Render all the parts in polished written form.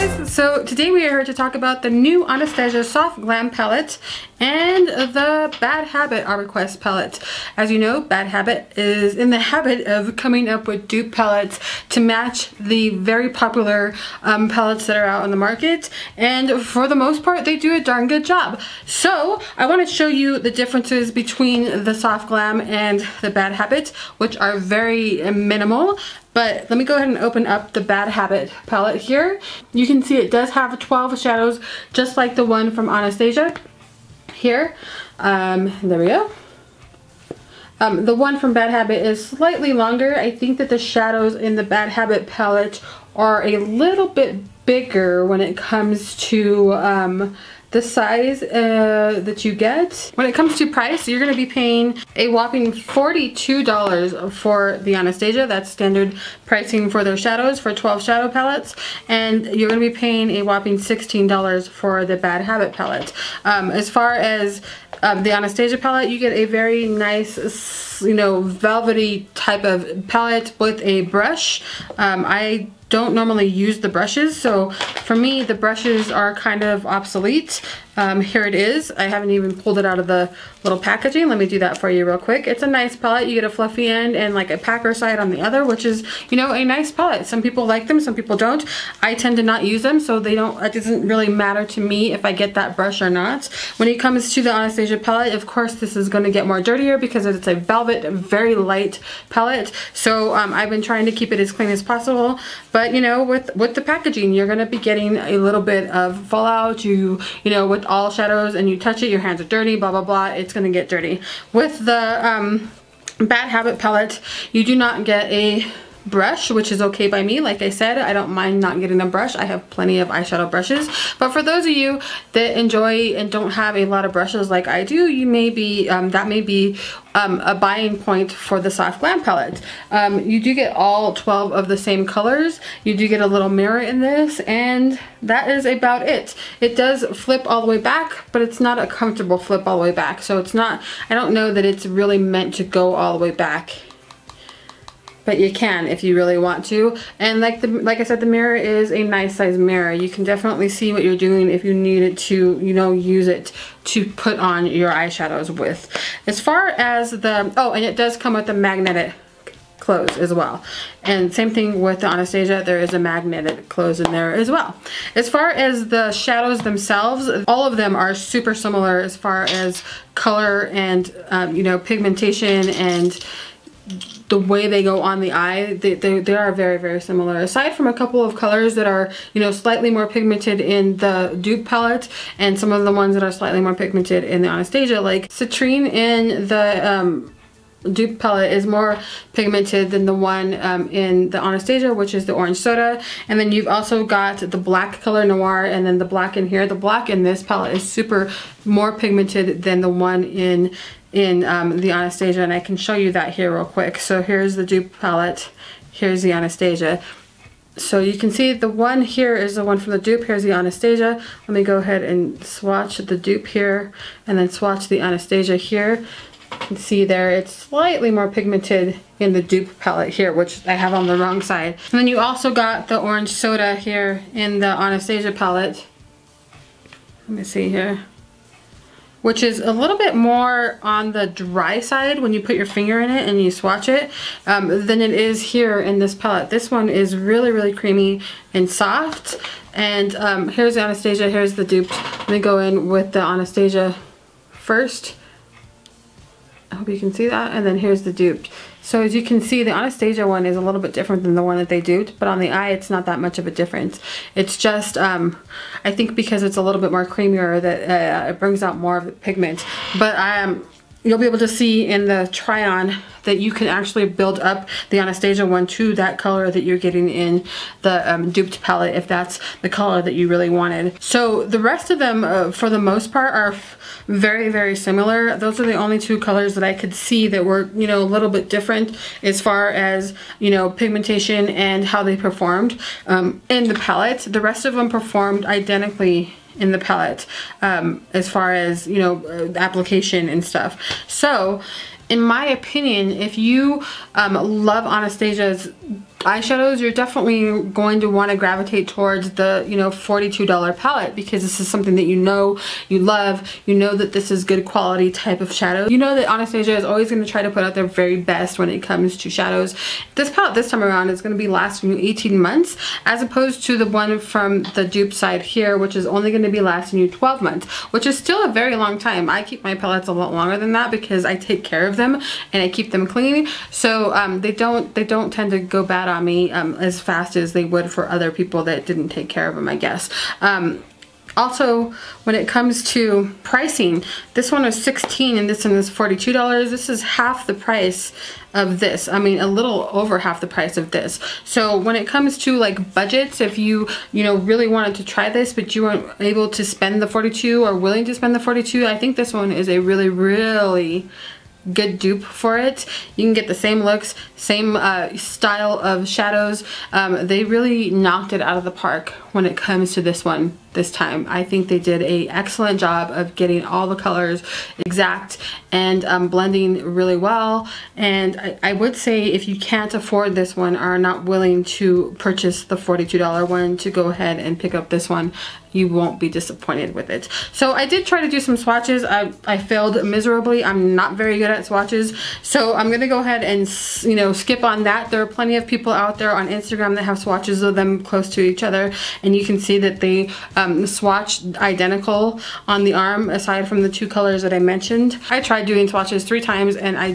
guys, so today we are here to talk about the new Anastasia Soft Glam palette and the Bad Habit Arabesque palette. As you know, Bad Habit is in the habit of coming up with dupe palettes to match the very popular palettes that are out on the market, and for the most part they do a darn good job. So I want to show you the differences between the Soft Glam and the Bad Habit, which are very minimal. But let me go ahead and open up the Bad Habit palette here. You can see it does have 12 shadows, just like the one from Anastasia here. There we go. The one from Bad Habit is slightly longer. I think that the shadows in the Bad Habit palette are a little bit bigger when it comes to the size that you get. When it comes to price, you're gonna be paying a whopping $42 for the Anastasia. That's standard pricing for their shadows, for 12 shadow palettes. And you're gonna be paying a whopping $16 for the Bad Habit palette. As far as the Anastasia palette, you get a very nice, you know, velvety type of palette with a brush. I don't normally use the brushes, so for me the brushes are kind of obsolete. Here it is. I haven't even pulled it out of the little packaging. Let me do that for you real quick. It's a nice palette. You get a fluffy end and like a packer side on the other, which is, you know, a nice palette. Some people like them, some people don't. I tend to not use them, so they don't, it doesn't really matter to me if I get that brush or not. When it comes to the Anastasia palette, of course this is going to get more dirtier because it's a velvet, very light palette. So I've been trying to keep it as clean as possible, but you know, with the packaging, you're going to be getting a little bit of fallout. You know, with all shadows and you touch it, your hands are dirty, blah blah blah, it's gonna get dirty. With the Bad Habit palette, you do not get a brush, which is okay by me. Like I said, I don't mind not getting a brush. I have plenty of eyeshadow brushes, but for those of you that enjoy and don't have a lot of brushes like I do, you may be that may be a buying point for the Soft Glam palette. You do get all 12 of the same colors. You do get a little mirror in this, and that is about it. It does flip all the way back, but it's not a comfortable flip all the way back, so it's not, I don't know that it's really meant to go all the way back. But you can if you really want to. And like I said, the mirror is a nice size mirror. You can definitely see what you're doing if you needed to, you know, use it to put on your eyeshadows with. As far as the, oh, and it does come with a magnetic close as well. And same thing with the Anastasia, there is a magnetic close in there as well. As far as the shadows themselves, all of them are super similar as far as color and, you know, pigmentation and the way they go on the eye. They are very, very similar, aside from a couple of colors that are, you know, slightly more pigmented in the dupe palette, and some of the ones that are slightly more pigmented in the Anastasia. Like citrine in the dupe palette is more pigmented than the one in the Anastasia, which is the orange soda. And then you've also got the black color Noir, and then the black in here. The black in this palette is super more pigmented than the one in the Anastasia, and I can show you that here real quick. So here's the dupe palette, here's the Anastasia. So you can see the one here is the one from the dupe, here's the Anastasia. Let me go ahead and swatch the dupe here and then swatch the Anastasia here. You can see there it's slightly more pigmented in the dupe palette here, which I have on the wrong side. And then you also got the orange soda here in the Anastasia palette. Let me see here. Which is a little bit more on the dry side when you put your finger in it and you swatch it, than it is here in this palette. This one is really, really creamy and soft. And here's the Anastasia, here's the dupe. Let me go in with the Anastasia first. I hope you can see that. And then here's the dupe. So as you can see, the Anastasia one is a little bit different than the one that they duped, but on the eye it's not that much of a difference. It's just, I think because it's a little bit more creamier that it brings out more of the pigment. But you'll be able to see in the try-on that you can actually build up the Anastasia one to that color that you're getting in the duped palette, if that's the color that you really wanted. So the rest of them, for the most part, are very, very similar. Those are the only two colors that I could see that were, you know, a little bit different as far as, you know, pigmentation and how they performed in the palette. The rest of them performed identically in the palette, as far as, you know, application and stuff. So in my opinion, if you love Anastasia's eyeshadows, you're definitely going to want to gravitate towards the, you know, $42 palette, because this is something that you know, you love, you know that this is good quality type of shadow. You know that Anastasia is always going to try to put out their very best when it comes to shadows. This palette this time around is going to be lasting you 18 months, as opposed to the one from the dupe side here, which is only going to be lasting you 12 months, which is still a very long time. I keep my palettes a lot longer than that because I take care of them and I keep them clean, so they don't tend to go bad on me as fast as they would for other people that didn't take care of them, I guess. Also, when it comes to pricing, this one was $16 and this one is $42. This is half the price of this. I mean, a little over half the price of this. So when it comes to like budgets, if you know, really wanted to try this, but you weren't able to spend the $42 or willing to spend the $42, I think this one is a really, really good dupe for it. You can get the same looks, same style of shadows. They really knocked it out of the park when it comes to this one this time. I think they did an excellent job of getting all the colors exact and blending really well. And I would say if you can't afford this one or are not willing to purchase the $42 one, to go ahead and pick up this one. You won't be disappointed with it. So I did try to do some swatches. I failed miserably. I'm not very good at swatches, so I'm gonna go ahead and, you know, skip on that. There are plenty of people out there on Instagram that have swatches of them close to each other, and you can see that they swatched identical on the arm, aside from the two colors that I mentioned. I tried doing swatches 3 times and I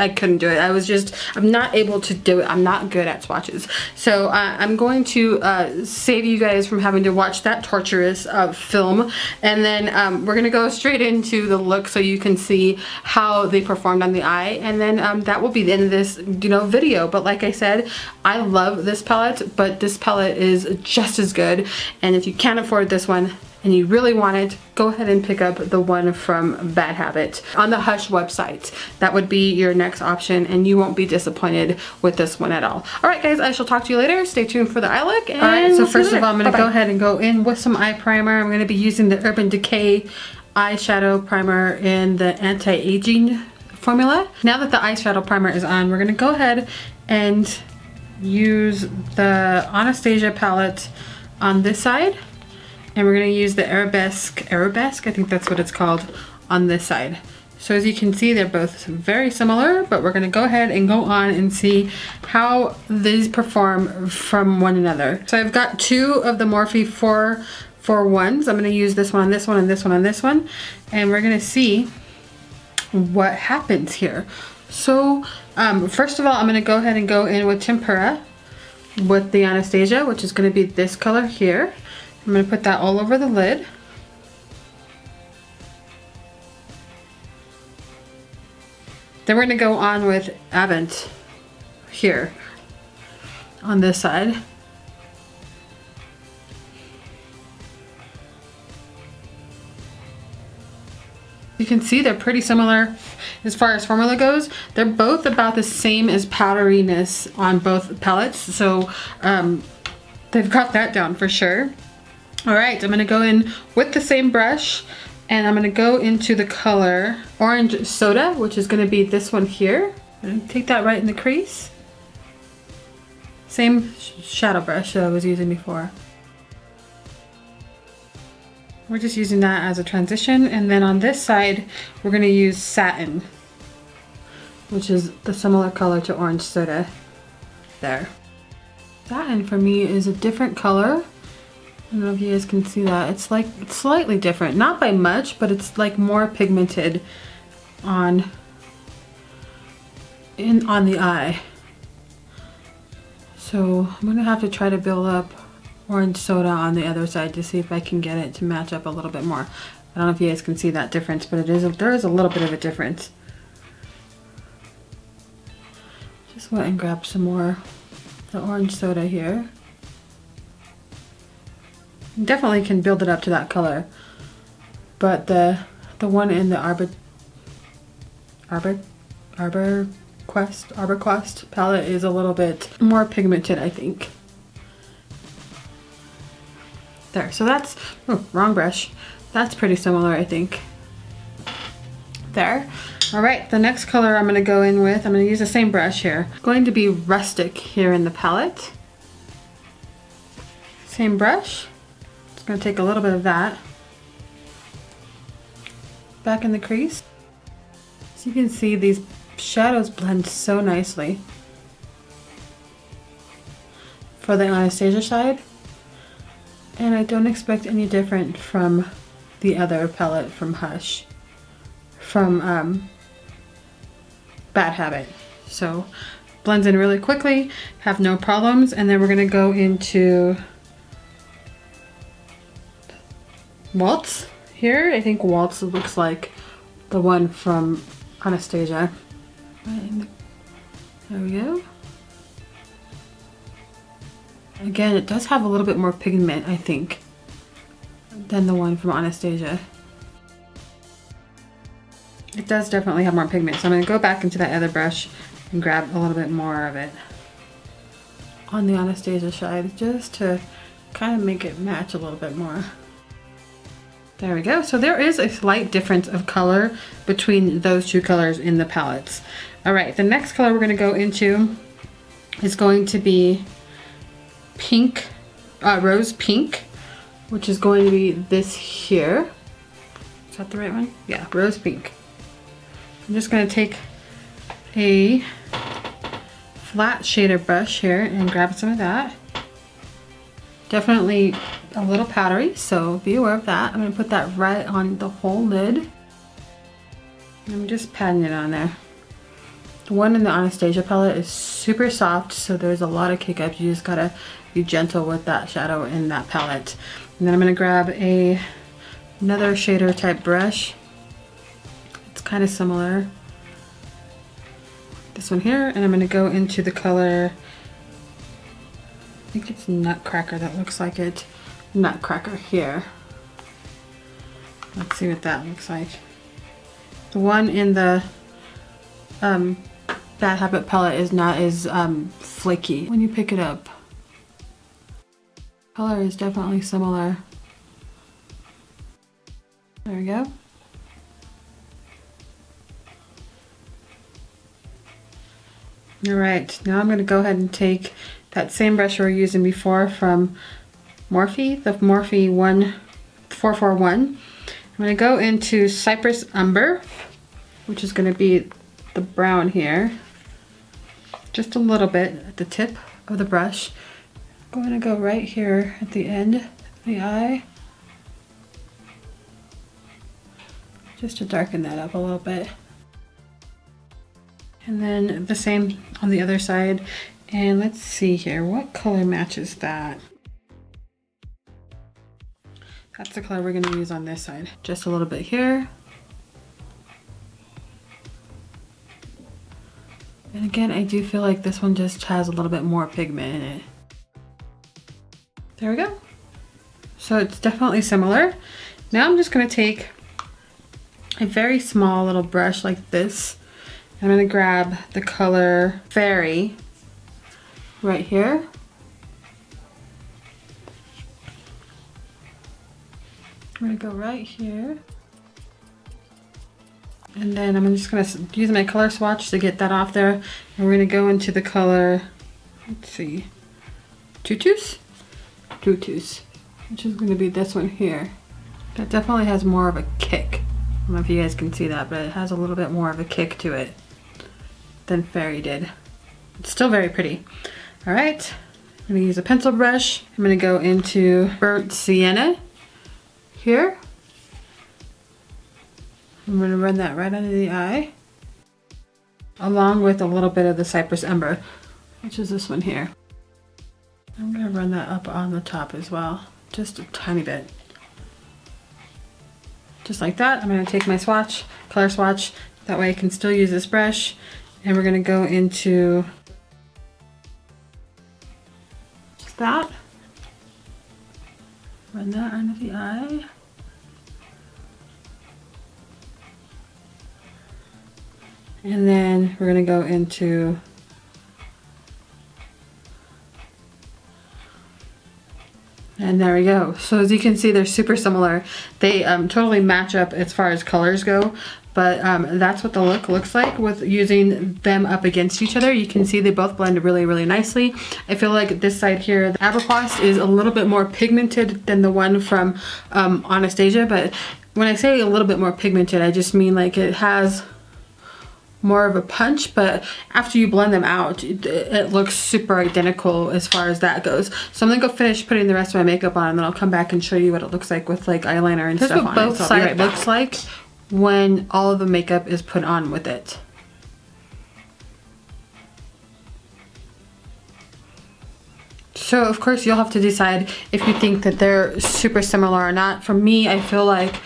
couldn't do it. I'm not able to do it. I'm not good at swatches. So I'm going to save you guys from having to watch that torture film, and then we're gonna go straight into the look so you can see how they performed on the eye, and then that will be the end of this, you know, video. But like I said, I love this palette, but this palette is just as good, and if you can't afford this one and you really want it, go ahead and pick up the one from Bad Habit on the Hush website. That would be your next option, and you won't be disappointed with this one at all. Alright guys, I shall talk to you later. Stay tuned for the eye look. Alright, so first of all, I'm going to go ahead and go in with some eye primer. I'm going to be using the Urban Decay eyeshadow primer in the anti-aging formula. Now that the eyeshadow primer is on, we're going to go ahead and use the Anastasia palette on this side. And we're going to use the Arabesque, I think that's what it's called, on this side. So as you can see, they're both very similar, but we're going to go ahead and go on and see how these perform from one another. So I've got 2 of the Morphe 441s. I'm going to use this one on this one and this one on this one. And we're going to see what happens here. So first of all, I'm going to go ahead and go in with Tempera with the Anastasia, which is going to be this color here. I'm going to put that all over the lid. Then we're going to go on with Avant here on this side. You can see they're pretty similar as far as formula goes. They're both about the same as powderiness on both palettes, so they've got that down for sure. Alright, I'm going to go in with the same brush, and I'm going to go into the color Orange Soda, which is going to be this one here. I'm going to take that right in the crease. Same shadow brush that I was using before. We're just using that as a transition, and then on this side we're going to use Satin, which is the similar color to Orange Soda there. Satin for me is a different color. I don't know if you guys can see that. It's like, it's slightly different, not by much, but it's like more pigmented on the eye. So I'm gonna have to try to build up Orange Soda on the other side to see if I can get it to match up a little bit more. I don't know if you guys can see that difference, but there is a little bit of a difference. Just went and grabbed some more of the Orange Soda here. Definitely can build it up to that color, but the one in the Arborquest palette is a little bit more pigmented, I think. There, so that's, oh, wrong brush. That's pretty similar, I think. There. All right, the next color I'm gonna go in with, I'm gonna use the same brush here. It's going to be Rustic here in the palette. Same brush. Just gonna take a little bit of that. Back in the crease. So you can see these shadows blend so nicely. For the Anastasia side. And I don't expect any different from the other palette from Hush. From Bad Habit. So blends in really quickly, have no problems. And then we're gonna go into Waltz here. I think Waltz looks like the one from Anastasia. There we go. Again, it does have a little bit more pigment, I think, than the one from Anastasia. It does definitely have more pigment, so I'm going to go back into that other brush and grab a little bit more of it on the Anastasia side, just to kind of make it match a little bit more. There we go. So there is a slight difference of color between those two colors in the palettes. All right, the next color we're going to go into is going to be pink, rose pink, which is going to be this here. Is that the right one? Yeah, rose pink. I'm just going to take a flat shader brush here and grab some of that. Definitely a little powdery, so be aware of that. I'm going to put that right on the whole lid. I'm just patting it on there. The one in the Anastasia palette is super soft, so there's a lot of kick-ups. You just gotta be gentle with that shadow in that palette. And then I'm going to grab another shader type brush. It's kind of similar. This one here, and I'm going to go into the color, I think it's Nutcracker, that looks like it. Nutcracker here. Let's see what that looks like. The one in the Bad Habit palette is not as flaky when you pick it up. Color is definitely similar. There we go. All right, now I'm going to go ahead and take that same brush we were using before from Morphe, the Morphe 441. I'm going to go into Cypress Umber, which is going to be the brown here. Just a little bit at the tip of the brush. I'm going to go right here at the end of the eye, just to darken that up a little bit. And then the same on the other side. And let's see here, what color matches that? That's the color we're going to use on this side. Just a little bit here. And again, I do feel like this one just has a little bit more pigment in it. There we go. So it's definitely similar. Now I'm just going to take a very small little brush like this. I'm going to grab the color Fairy right here. I'm going to go right here. And then I'm just going to use my color swatch to get that off there. And we're going to go into the color, let's see, Tutus, which is going to be this one here. That definitely has more of a kick. I don't know if you guys can see that, but it has a little bit more of a kick to it than Fairy did. It's still very pretty. All right, I'm going to use a pencil brush. I'm going to go into Burnt Sienna here. I'm going to run that right under the eye, along with a little bit of the Cypress Umber, which is this one here. I'm going to run that up on the top as well, just a tiny bit. Just like that. I'm going to take my swatch, color swatch, that way I can still use this brush, and we're going to go into just that. Run that under the eye. And then we're going to go into and there we go. So as you can see, they're super similar. They totally match up as far as colors go, But that's what the look looks like with using them up against each other. You can see they both blend really, really nicely. I feel like this side here, the Abercrombie is a little bit more pigmented than the one from Anastasia. But when I say a little bit more pigmented, I just mean like it has more of a punch, but after you blend them out, it looks super identical as far as that goes. So I'm gonna go finish putting the rest of my makeup on, and then I'll come back and show you what it looks like with like eyeliner and stuff on it. Both sides looks like when all of the makeup is put on with it. So of course you'll have to decide if you think that they're super similar or not. For me, I feel like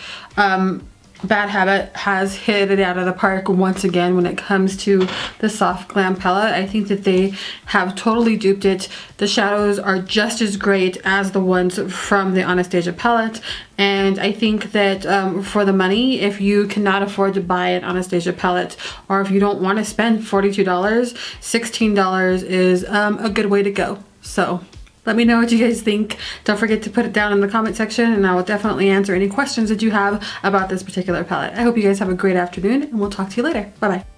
Bad Habit has hit it out of the park once again when it comes to the Soft Glam palette. I think that they have totally duped it. The shadows are just as great as the ones from the Anastasia palette, and I think that for the money, if you cannot afford to buy an Anastasia palette, or if you don't want to spend $42, $16 is a good way to go. So let me know what you guys think. Don't forget to put it down in the comment section, and I will definitely answer any questions that you have about this particular palette. I hope you guys have a great afternoon, and we'll talk to you later. Bye bye.